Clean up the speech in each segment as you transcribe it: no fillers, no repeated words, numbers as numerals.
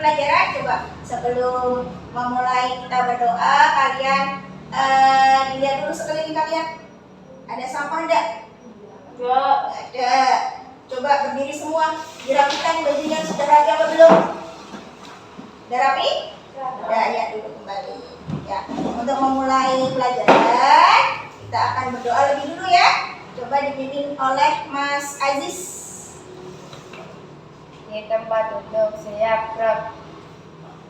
pelajaran, coba sebelum memulai kita berdoa, kalian dilihat dulu sekeliling kalian. Ada sampah enggak? Enggak. Ada. Coba berdiri semua, dirapikan bajunya, sudah rapi apa belum? Sudah rapi? Sudah, ya duduk kembali. Ya, untuk memulai pelajaran, kita akan berdoa lebih dulu ya. Coba dipimpin oleh Mas Aziz. Di tempat duduk siap, gerak.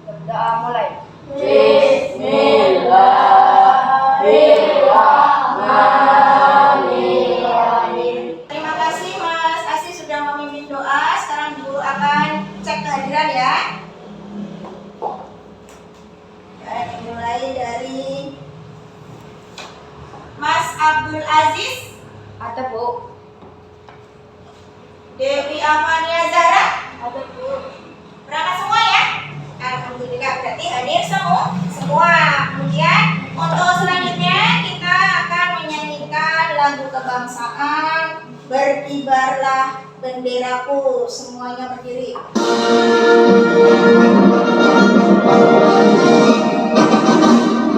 Berdoa mulai. Bismillahirrahmanirrahim. Terima kasih Mas Aziz sudah memimpin doa. Sekarang Guru akan cek kehadiran ya. Dan dimulai dari Mas Abdul Aziz. Ada, Bu. Dewi Amania Zahra. Ada, Bu. Berangkat semua ya? Alhamdulillah, berarti hadir semua. Kemudian untuk selanjutnya kita akan menyanyikan lagu kebangsaan Berkibarlah Benderaku. Semuanya berdiri.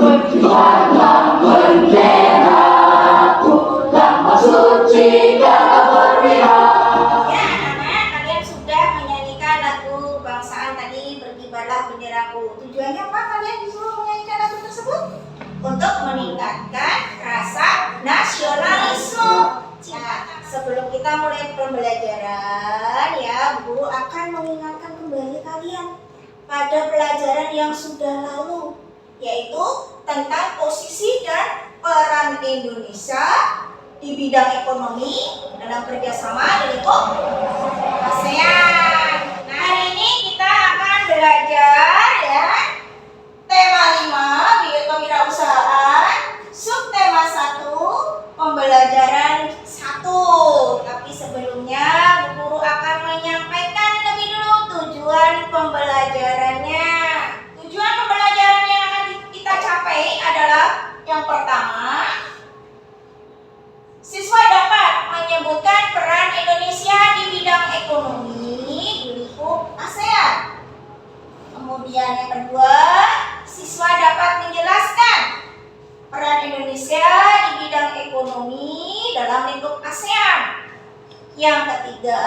Berkibarlah benderaku, Damai suci dan berpihak. Ya, anak-anak, kalian sudah menyanyikan lagu kebangsaan tadi Berkibarlah Benderaku. Tujuannya apa kalian disuruh menyanyikan lagu tersebut? Untuk meningkatkan rasa nasionalisme. Nah, sebelum kita mulai pembelajaran ya, Guru akan mengingatkan kembali kalian pada pelajaran yang sudah lalu, yaitu tentang posisi dan peran Indonesia di bidang ekonomi dalam kerjasama di lingkup ASEAN. Nah, hari ini kita akan belajar ya tema 5 kewirausahaan, subtema 1 pembelajaran 1. Tapi sebelumnya Bu Guru akan menyampaikan lebih dulu tujuan pembelajarannya. Tujuan pembelajaran yang akan kita capai adalah yang pertama, siswa dapat menyebutkan peran Indonesia di bidang ekonomi di lingkup ASEAN. Kemudian yang kedua, siswa dapat menjelaskan peran Indonesia di bidang ekonomi dalam lingkup ASEAN. Yang ketiga,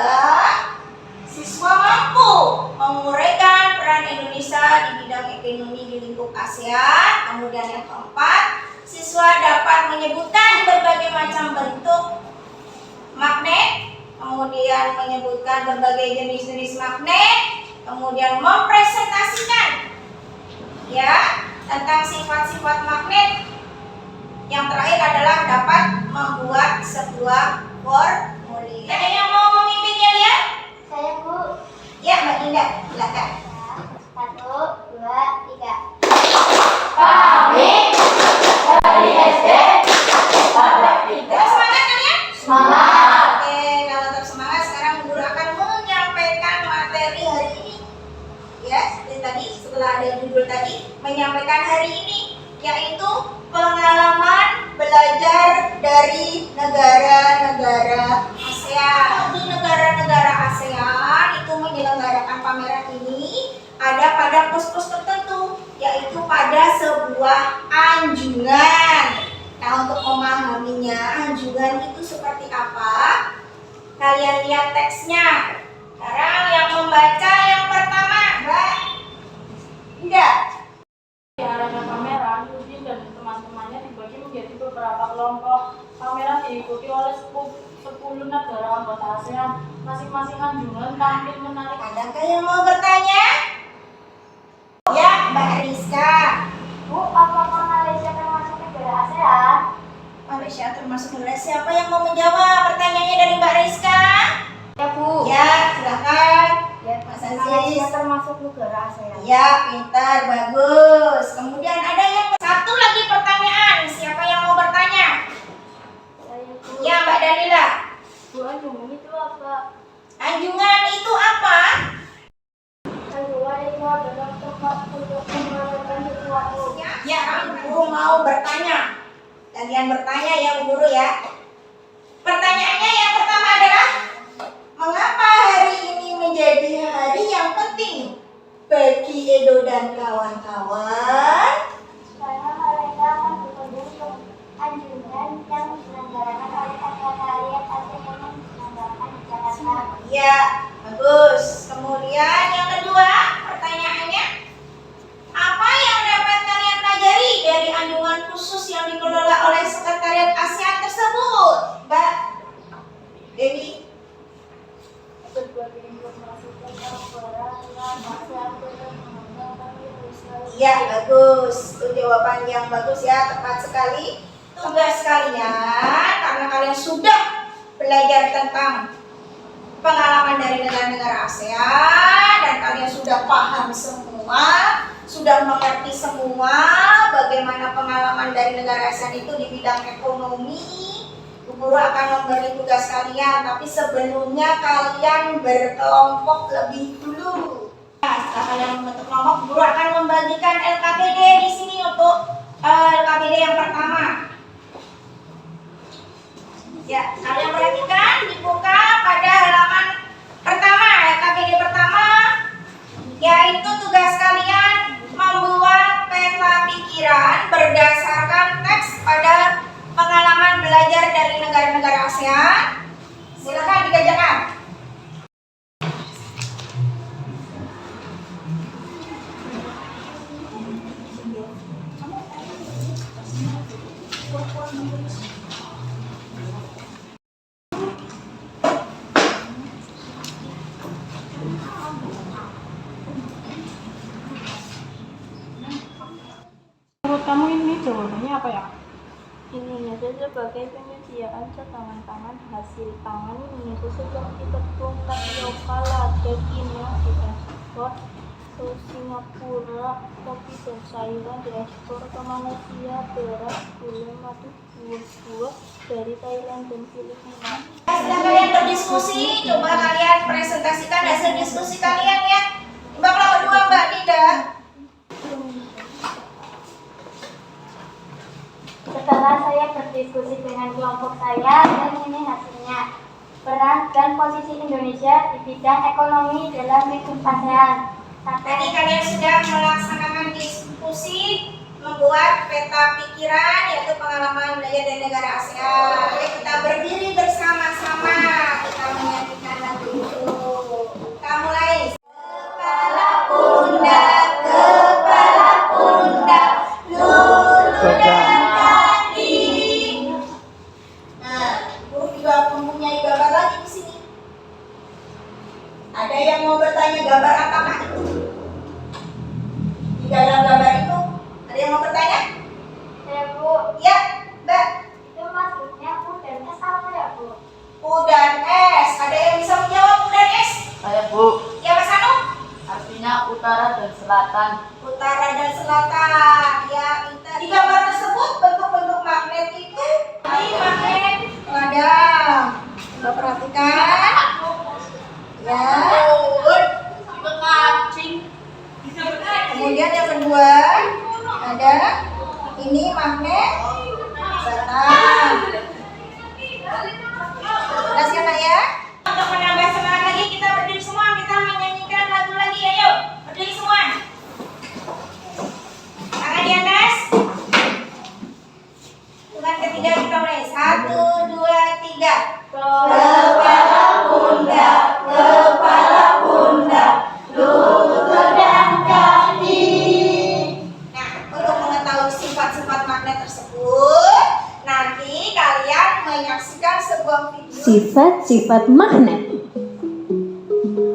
siswa mampu menguraikan peran Indonesia di bidang ekonomi di lingkup ASEAN. Kemudian yang keempat, siswa dapat menyebutkan berbagai macam bentuk magnet, kemudian menyebutkan berbagai jenis-jenis magnet, kemudian mempresentasikan ya tentang sifat-sifat magnet. Yang terakhir adalah dapat membuat sebuah formulir. Ada yang mau memimpinnya ya? Saya, Bu. Ya, Mbak Indah, silakan. 1, 2, 3. Kami dari SD Pondok Indah. Semangat kalian? Semangat. Oke, kalau tetap semangat, sekarang Guru akan menyampaikan materi hari ini. Ya, seperti tadi setelah ada judul tadi, menyampaikan hari ini yaitu pengalaman belajar dari negara-negara ASEAN. Di negara-negara ASEAN itu menyelenggarakan pameran ini ada pada pos-pos tertentu, yaitu pada sebuah anjungan. Nah, untuk memahaminya anjungan itu seperti apa, kalian lihat teksnya. Sekarang yang membaca yang pertama, Mbak Indah. Di arena pameran, Udin dan teman-temannya dibagi menjadi beberapa kelompok. Pameran diikuti oleh 10 negara anggota ASEAN. Masing-masing anjungan tampil menarik. Adakah yang mau bertanya? Ya, Mbak Rizka. Bu, apakah Malaysia termasuk negara ASEAN? Malaysia termasuk negara, siapa yang mau menjawab pertanyaannya dari Mbak Rizka? Ya, Bu. Ya, silakan. Ya, Mas Malaysia Aziz. termasuk negara ASEAN. Ya, pintar, bagus. Kemudian ada yang satu lagi pertanyaan. Siapa yang mau bertanya? Saya, Bu. Ya, Mbak Dalila. Bu, anjungan itu apa? Anjungan itu apa? Anjungan itu adalah tempat untuk mengadakan sesuatu. Ya, Guru mau bertanya. Kalian bertanya ya, Bu Guru ya. Pertanyaannya yang pertama adalah, mengapa hari ini menjadi hari yang penting? Bagi Edo dan kawan-kawan, Saya mereka akan berkunjung ke anjungan yang diselenggarakan oleh Sekretariat ASEAN yang diselenggarakan di Jakarta. ya bagus. Kemudian yang kedua, pertanyaannya, apa yang dapat kalian pelajari dari anjungan khusus yang dikelola oleh Sekretariat ASEAN tersebut? Mbak Dewi? Berbagai informasi tentang peran ASEAN dalam mengembangkan wirausaha. Ya, bagus. Itu jawaban yang bagus ya, tepat sekali. Tugas kalian, karena kalian sudah belajar tentang pengalaman dari negara-negara ASEAN dan kalian sudah paham semua, sudah mengerti semua bagaimana pengalaman dari negara ASEAN itu di bidang ekonomi. Bu Guru akan memberi tugas kalian, tapi sebelumnya kalian berkelompok lebih dulu. Nah, setelah kalian membentuk kelompok, Bu Guru akan membagikan LKPD di sini untuk LKPD yang pertama. Ya, kalian perhatikan, dibuka pada halaman pertama, LKPD pertama, yaitu tugas kalian membuat peta pikiran berdasarkan teks pada pengalaman belajar dari negara-negara ASEAN. Silakan dikerjakan. Menurut kamu ini jawabannya apa ya? Indonesia sebagai penyediaan cadangan pangan hasil pangan Indonesia seperti tepung tapioka, lada, quinoa diekspor ke Singapura, kopi dan sayuran diekspor ke Malaysia, beras, gula, madu, buah-buah dari Thailand dan Filipina. Setelah kalian berdiskusi, coba kalian presentasikan hasil diskusi kalian ya. Mbak kelompok kedua, Mbak Nida. Setelah saya berdiskusi dengan kelompok saya, dan ini hasilnya. Peran dan posisi Indonesia di bidang ekonomi dalam lingkup ASEAN. Tadi kalian sudah melaksanakan diskusi, membuat peta pikiran, yaitu pengalaman belajar dari negara ASEAN. Ayo kita berdiri bersama-sama, kita menyanyikan lagu itu. Kita mulai. Kepala pundak, lutut dan kaki. Nah, Guru juga mempunyai gambar lagi di sini. Ada yang mau bertanya gambar apakah itu? Di dalam gambar itu, ada yang mau bertanya? Ya Bu, Ya, Mbak. itu maksudnya U dan S apa ya Bu? U dan S. Ada yang bisa menjawab U dan S? Saya Bu, Ya, Mas Anu? artinya utara dan selatan. Utara dan selatan. Ya, kita di gambar tersebut bentuk-bentuk magnet itu. Ini magnet ladang. Coba perhatikan. Ya. Kemudian yang kedua ada ini magnet batang. Jelas ya Nak ya? Untuk menambah semangat lagi kita berdiri semua, kita menyanyikan lagu lagi. Ayo berdiri semua. Tangan di atas. Hitungan ketiga kita mulai. 1, 2, 3. Kepala pundak, lutut dan kaki. Nah, untuk mengetahui sifat-sifat magnet tersebut, nanti kalian menyaksikan sebuah video. Sifat-sifat magnet.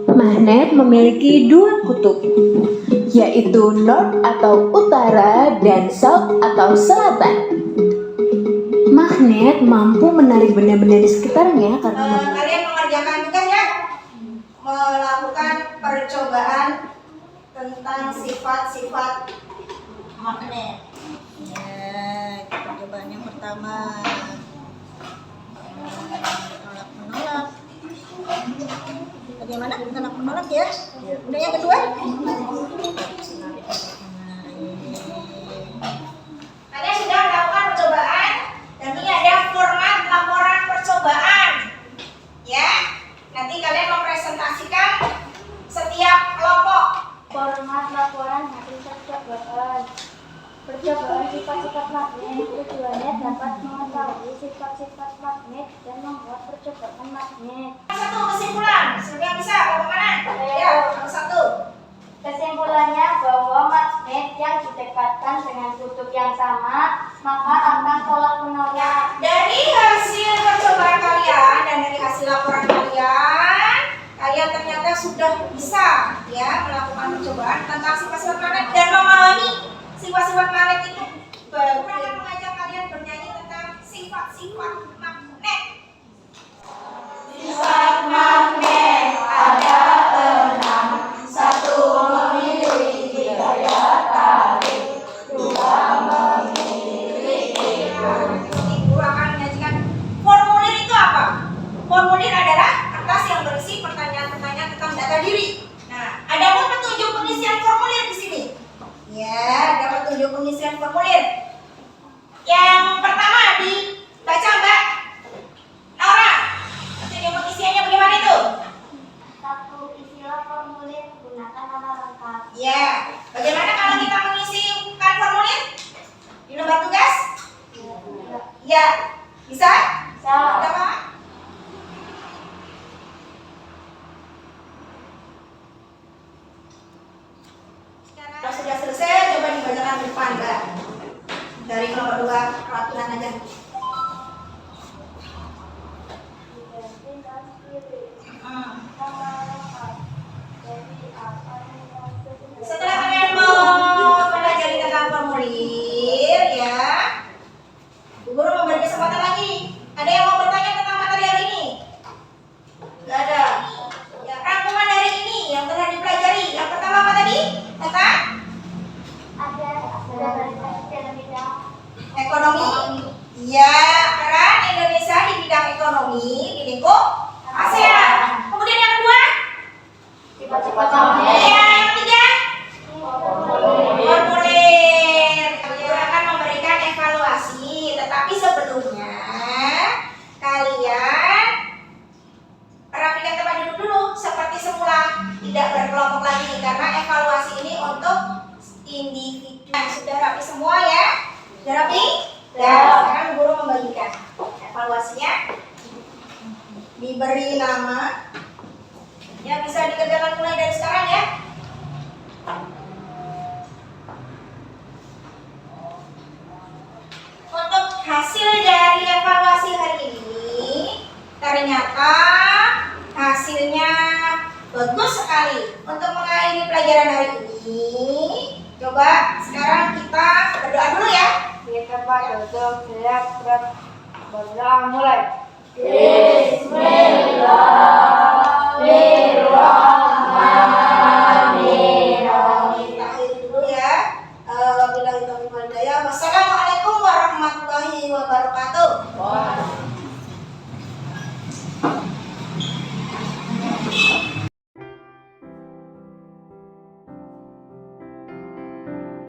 Magnet memiliki dua kutub, yaitu north atau utara dan south atau selatan. Magnet mampu menarik benda-benda di sekitarnya karena Kalian mengerjakan tugas ya, melakukan percobaan tentang sifat-sifat magnet. Ya, percobaan yang pertama. Menolak. Bagaimana? Menolak ya? Udah yang kedua? Kalian sudah melakukan percobaan dan ini ada format laporan percobaan. Ya, nanti kalian mempresentasikan setiap kelompok. Format laporan hasil percobaan. Percobaan sifat-sifat magnet tujuannya dapat mengetahui sifat-sifat magnet dan membuat percobaan magnet. Satu kesimpulan, siapa yang bisa? Bagaimana? Ya, satu. Kesimpulannya bahwa magnet yang didekatkan dengan kutub yang sama maka akan tolak menolak. Dari hasil percobaan kalian dan dari hasil laporan kalian ternyata sudah bisa ya melakukan percobaan tentang sifat-sifat magnet dan memahami sifat-sifat magnet itu. Baru akan mengajak kalian bernyanyi tentang sifat-sifat magnet. Sifat magnet ada 6. 1 memiliki daya tarik, 2 memiliki Ibu akan menyajikan formulir itu apa? Formulir adalah kertas yang berisi pertanyaan-pertanyaan tentang data diri. Nah, ada pun petunjuk pengisian formulir di sini. Ya, ada petunjuk pengisian formulir. Yang pertama dibaca Mbak Laura. Petunjuk pengisiannya bagaimana itu? 1. Isilah formulir menggunakan nama lengkap. Ya, bagaimana kalau kita mengisikan formulir di lembar tugas? Ya, bisa? Bisa. Ada apa? Kalau sudah selesai, coba dibacakan ke depan, Mbak. Dari nomor 2, peraturan aja. Diganti dan kiri. Hmm. Nama lengkap. Jadi apa yang maksudnya? Setelah kalian mempelajari tentang formulir, ya, Bu Guru memberi kesempatan lagi. Ada yang mau bertanya tentang materi hari ini? Gak ada. Ya, rangkuman hari ini yang telah dipelajari. Yang pertama apa tadi? Tentang Ada dari dalam bidang ekonomi. Ya, peran Indonesia di bidang ekonomi di lingkup ASEAN. Kemudian yang kedua? sifat-sifat Ya, yang ketiga? Formulir. Kita akan memberikan evaluasi, tetapi sebelumnya kalian rapikan tempat duduk dulu seperti semula, tidak berkelompok lagi karena evaluasi ini untuk individu. Sudah rapi semua ya? Sudah rapi? Ya. Sekarang guru membagikan evaluasinya. Diberi nama. Ya, bisa dikerjakan mulai dari sekarang ya. Untuk hasil dari evaluasi hari ini, ternyata hasilnya bagus sekali. Untuk mengakhiri pelajaran hari ini, coba sekarang kita berdoa dulu ya. Kita berdoa berdoa mulai. Bismillahirrahmanirrahim.